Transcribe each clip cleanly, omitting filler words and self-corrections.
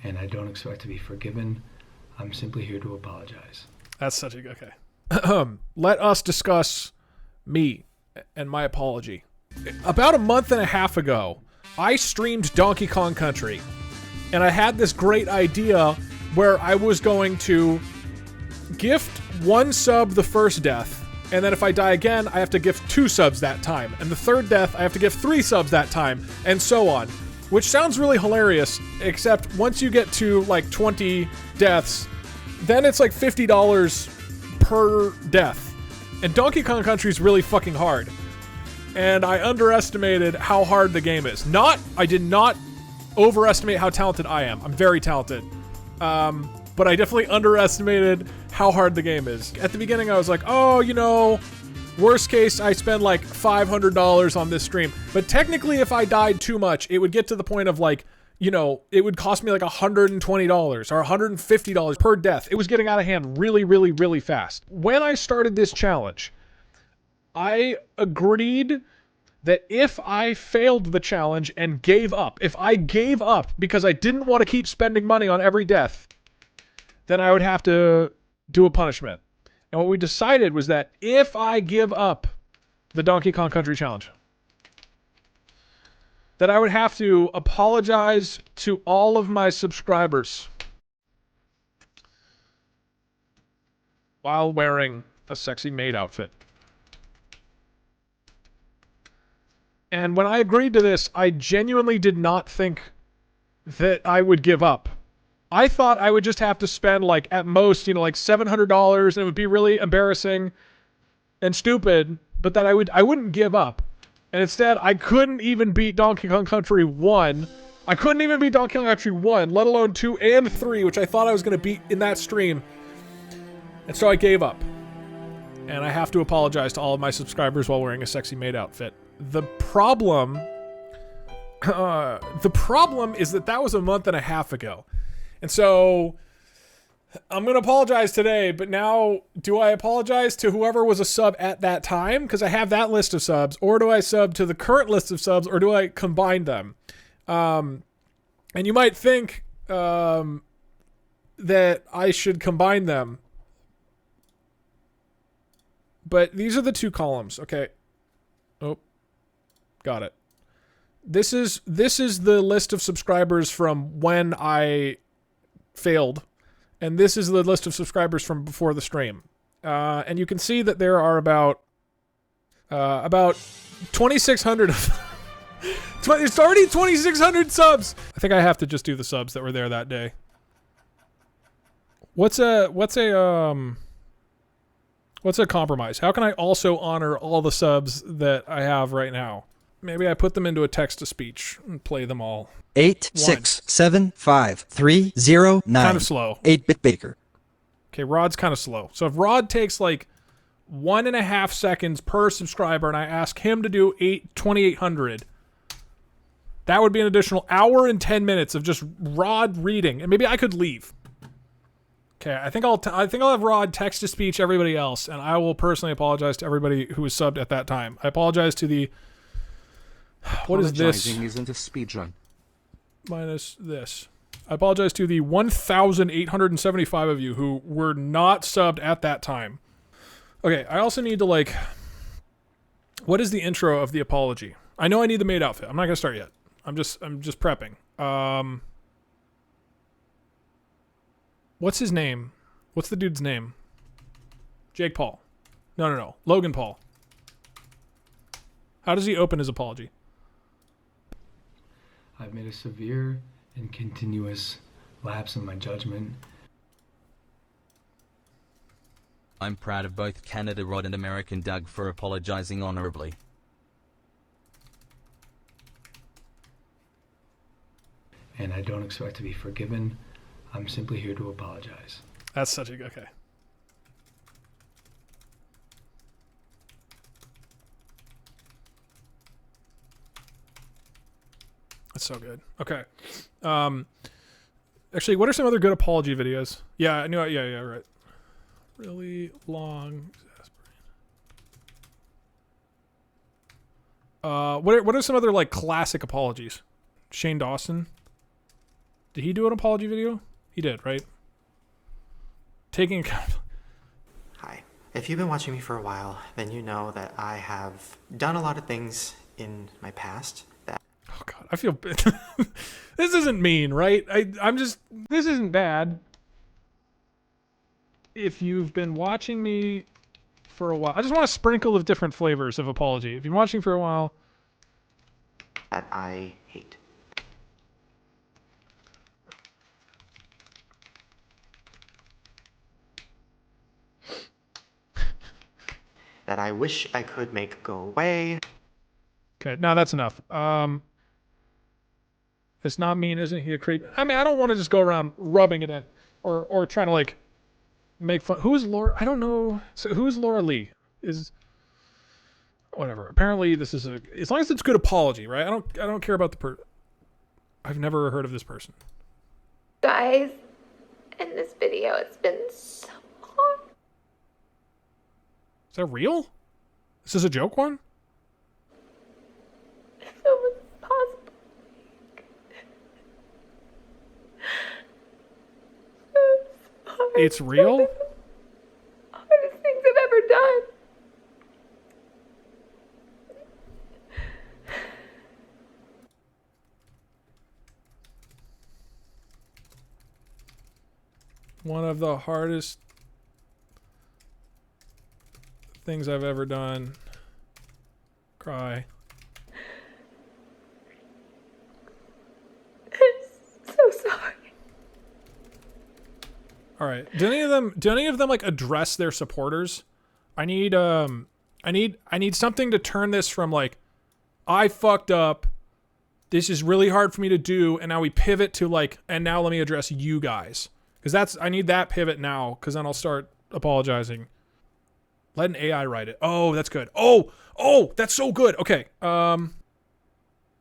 and I don't expect to be forgiven. I'm simply here to apologize. That's such a good... Okay. Let us discuss me and my apology. About a month and a half ago, I streamed Donkey Kong Country, and I had this great idea where I was going to gift 1 sub the first death, and then if I die again, I have to gift 2 subs that time, and the third death, I have to gift 3 subs that time, and so on. Which sounds really hilarious, except once you get to like 20 deaths, then it's like $50 per death. And Donkey Kong Country is really fucking hard. And I underestimated how hard the game is. I did not overestimate how talented I am. I'm very talented. But I definitely underestimated how hard the game is. At the beginning, I was like, oh, you know, worst case, I spend like $500 on this stream. But technically, if I died too much, it would get to the point of like, you know, it would cost me like $120 or $150 per death. It was getting out of hand really, really, really fast. When I started this challenge, I agreed that if I failed the challenge and gave up, if I gave up because I didn't want to keep spending money on every death, then I would have to do a punishment. And what we decided was that if I give up the Donkey Kong Country challenge, that I would have to apologize to all of my subscribers while wearing a sexy maid outfit. And when I agreed to this, I genuinely did not think that I would give up. I thought I would just have to spend like at most, you know, like $700 and it would be really embarrassing and stupid, but that I wouldn't give up. And instead, I couldn't even beat Donkey Kong Country 1. I couldn't even beat Donkey Kong Country 1, let alone 2 and 3, which I thought I was going to beat in that stream. And so I gave up. And I have to apologize to all of my subscribers while wearing a sexy maid outfit. The problem is that was a month and a half ago. And so I'm going to apologize today, but now do I apologize to whoever was a sub at that time? Because I have that list of subs. Or do I sub to the current list of subs, or do I combine them? And you might think that I should combine them. But these are the 2 columns. Okay. Oh, got it. This is the list of subscribers from when I failed, and this is the list of subscribers from before the stream. And you can see that there are about 2,600 it's already 2,600 subs. I think I have to just do the subs that were there that day. What's a compromise? How can I also honor all the subs that I have right now? Maybe I put them into a text-to-speech and play them all. 8675309. Kind of slow. 8-bit Baker. Okay, Rod's kind of slow. So if Rod takes like 1.5 seconds per subscriber and I ask him to do 2,800, that would be an additional hour and 10 minutes of just Rod reading. And maybe I could leave. Okay, I think I'll have Rod text to speech everybody else, and I will personally apologize to everybody who was subbed at that time. I apologize to the... What is this? Isn't a speedrun. Minus this. I apologize to the 1,875 of you who were not subbed at that time. Okay, I also need to like... What is the intro of the apology? I know I need the maid outfit. I'm not gonna start yet. I'm just prepping. What's his name? What's the dude's name? Jake Paul. No. Logan Paul. How does he open his apology? I've made a severe and continuous lapse in my judgment. I'm proud of both Canada Rod and American Doug for apologizing honorably. And I don't expect to be forgiven. I'm simply here to apologize. That's such a... Okay. That's so good. Okay. Actually, what are some other good apology videos? Yeah, I knew it. Yeah, right. Really long. What are some other like classic apologies? Shane Dawson Did he do an apology video? He did, right? Taking account. Hi. If you've been watching me for a while, then you know that I have done a lot of things in my past that... Oh God, I feel this isn't mean, right? I'm just, this isn't bad. If you've been watching me for a while, I just want a sprinkle of different flavors of apology. If you've been watching for a while, that I hate. That I wish I could make go away. okay, no, that's enough. It's not mean, isn't he a creep? I mean, I don't want to just go around rubbing it in, or trying to like make fun. Who is Laura? I don't know. So who is Laura Lee? Is whatever. Apparently, this is a, as long as it's good apology, right? I don't care about the I've never heard of this person. Guys, in this video, it's been so long. Is that real? Is this a joke one? If it was possible. I'm sorry. It's real? One of the hardest things I've ever done. One of the hardest things I've ever done. Cry. I'm so sorry. All right. Do any of them like address their supporters? I need something to turn this from like, I fucked up, this is really hard for me to do, and now we pivot to like, and now let me address you guys. Because I need that pivot now, because then I'll start apologizing. Let an AI write it. Oh, that's good. Oh, that's so good. Okay. Okay.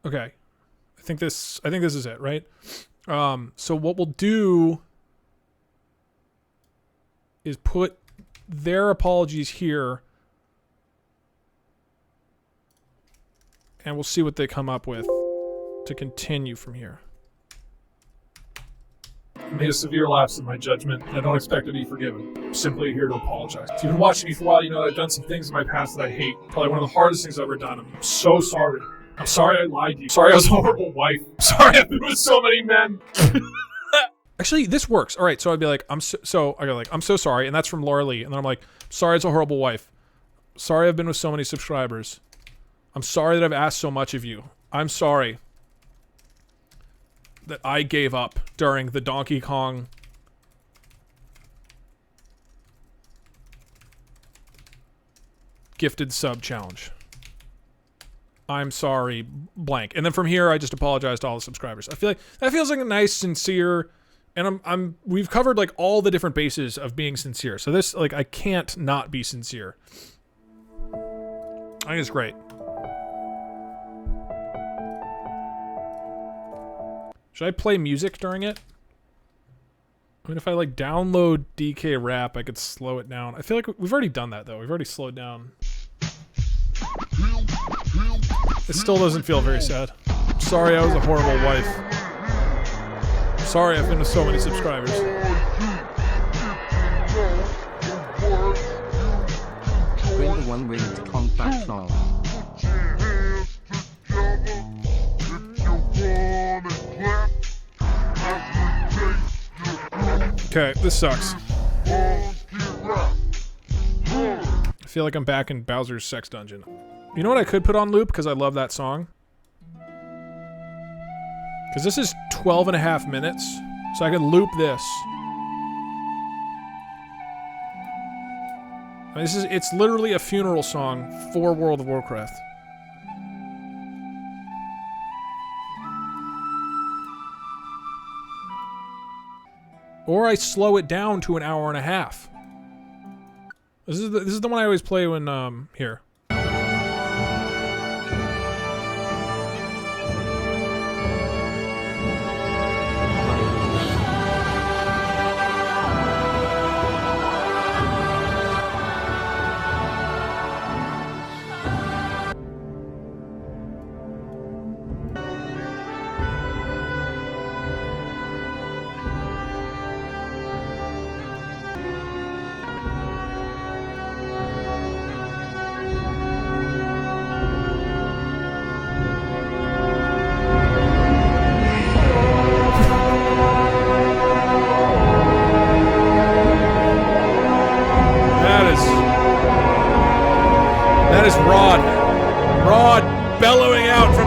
I think this is it, right? So what we'll do is put their apologies here, and we'll see what they come up with to continue from here. I made a severe lapse in my judgment, and I don't expect to be forgiven. I'm simply here to apologize. If you've been watching me for a while, you know that I've done some things in my past that I hate. Probably one of the hardest things I've ever done. I'm so sorry. I'm sorry I lied to you. Sorry I was a horrible wife. Sorry I've been with so many men. Actually, this works. All right, so I'd be like, I'm so sorry, and that's from Laura Lee. And then I'm like, sorry, it's a horrible wife. Sorry I've been with so many subscribers. I'm sorry that I've asked so much of you. I'm sorry that I gave up during the Donkey Kong gifted sub challenge. I'm sorry, blank. And then from here, I just apologize to all the subscribers. I feel like that feels like a nice, sincere, and we've covered like all the different bases of being sincere. So this, like, I can't not be sincere. I think it's great. Should I play music during it? I mean, if I like download DK rap, I could slow it down. I feel like we've already done that though. We've already slowed down. It still doesn't feel very sad. Sorry I was a horrible wife. Sorry I've been with so many subscribers. Bring the one winged contact song. Okay, this sucks. I feel like I'm back in Bowser's sex dungeon. You know what I could put on loop because I love that song? Because this is 12 and a half minutes, so I could loop this. I mean, it's literally a funeral song for World of Warcraft. Or I slow it down to an hour and a half. This is the one I always play when here.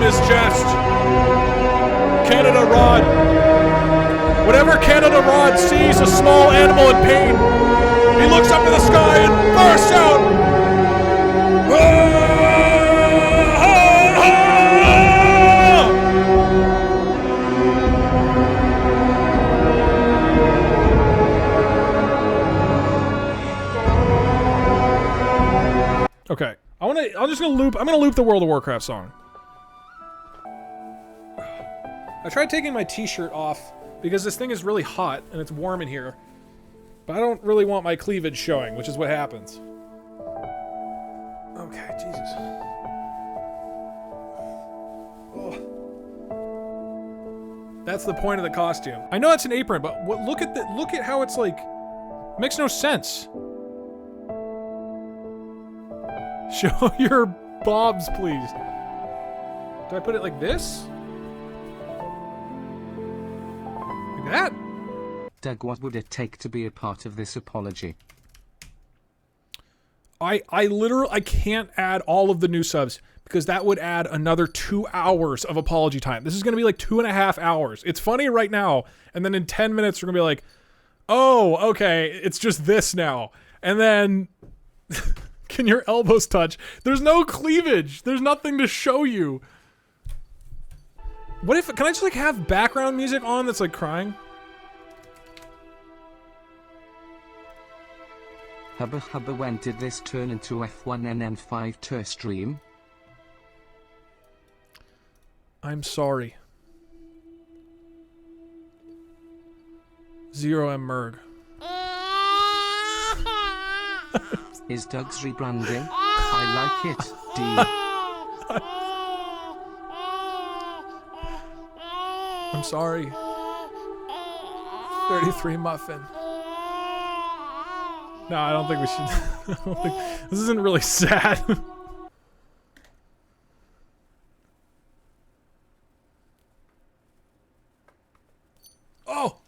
this jest. Canada Rod. Whenever Canada Rod sees a small animal in pain, he looks up to the sky and bursts out. Okay, I'm gonna loop the World of Warcraft song. I tried taking my t-shirt off because this thing is really hot and it's warm in here. But I don't really want my cleavage showing, which is what happens. Okay, Jesus. Oh. That's the point of the costume. I know it's an apron, but look at how it's like makes no sense. Show your bobs, please. Do I put it like this? Like that? Doug, what would it take to be a part of this apology? I can't add all of the new subs because that would add another 2 hours of apology time. This is going to be like 2.5 hours. It's funny right now, and then in 10 minutes we're going to be like, oh, okay, it's just this now. And then... Can your elbows touch? There's no cleavage. There's nothing to show you. What if... Can I just like have background music on that's like crying? Hubba hubba, when did this turn into F1NN5 tour stream? I'm sorry. 0M Merg. Is Doug's rebranding? I like it, D. I'm sorry. 33 Muffin. No, I don't think we should. I don't think, this isn't really sad. Oh!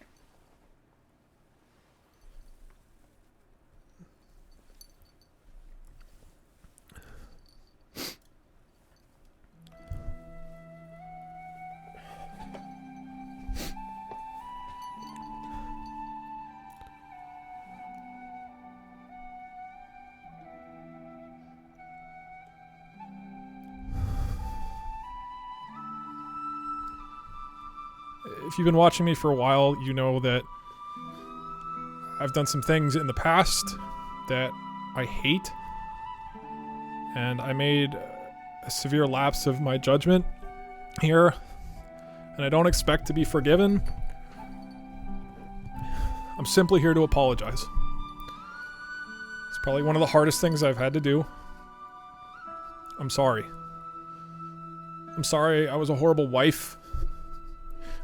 If you've been watching me for a while, you know that I've done some things in the past that I hate. And I made a severe lapse of my judgment here. And I don't expect to be forgiven. I'm simply here to apologize. It's probably one of the hardest things I've had to do. I'm sorry. I'm sorry I was a horrible wife.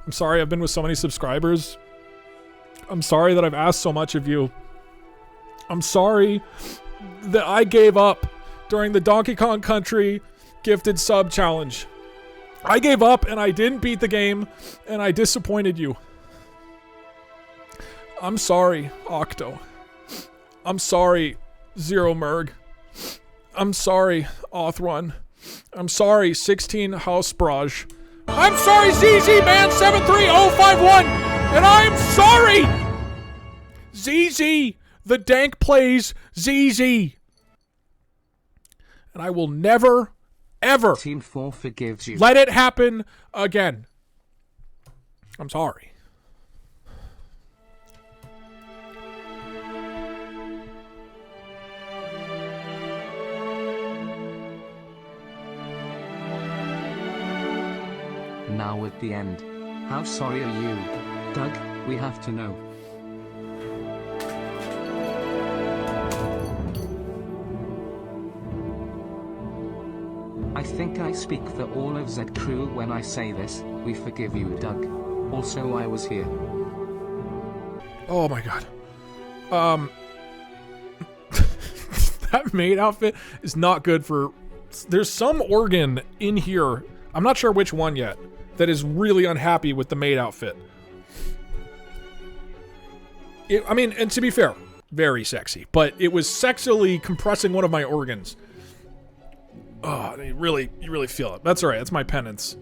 I'm sorry I've been with so many subscribers. I'm sorry that I've asked so much of you. I'm sorry that I gave up during the Donkey Kong Country Gifted Sub Challenge. I gave up and I didn't beat the game and I disappointed you. I'm sorry, Octo. I'm sorry, Zero Merg. I'm sorry, Othron. I'm sorry, 16 House Braj. I'm sorry, ZZ-Man73051, and I'm sorry, ZZ, the dank plays ZZ. And I will never, ever Team 4 forgives you. let it happen again. I'm sorry. Now at the end. How sorry are you? Doug, we have to know. I think I speak for all of Z Crew when I say this. We forgive you, Doug. Also, I was here. Oh my god. That maid outfit is not good for... There's some organ in here, I'm not sure which one yet, that is really unhappy with the maid outfit. I mean, and to be fair, very sexy, but it was sexily compressing one of my organs. Oh, you really feel it. That's all right. That's my penance.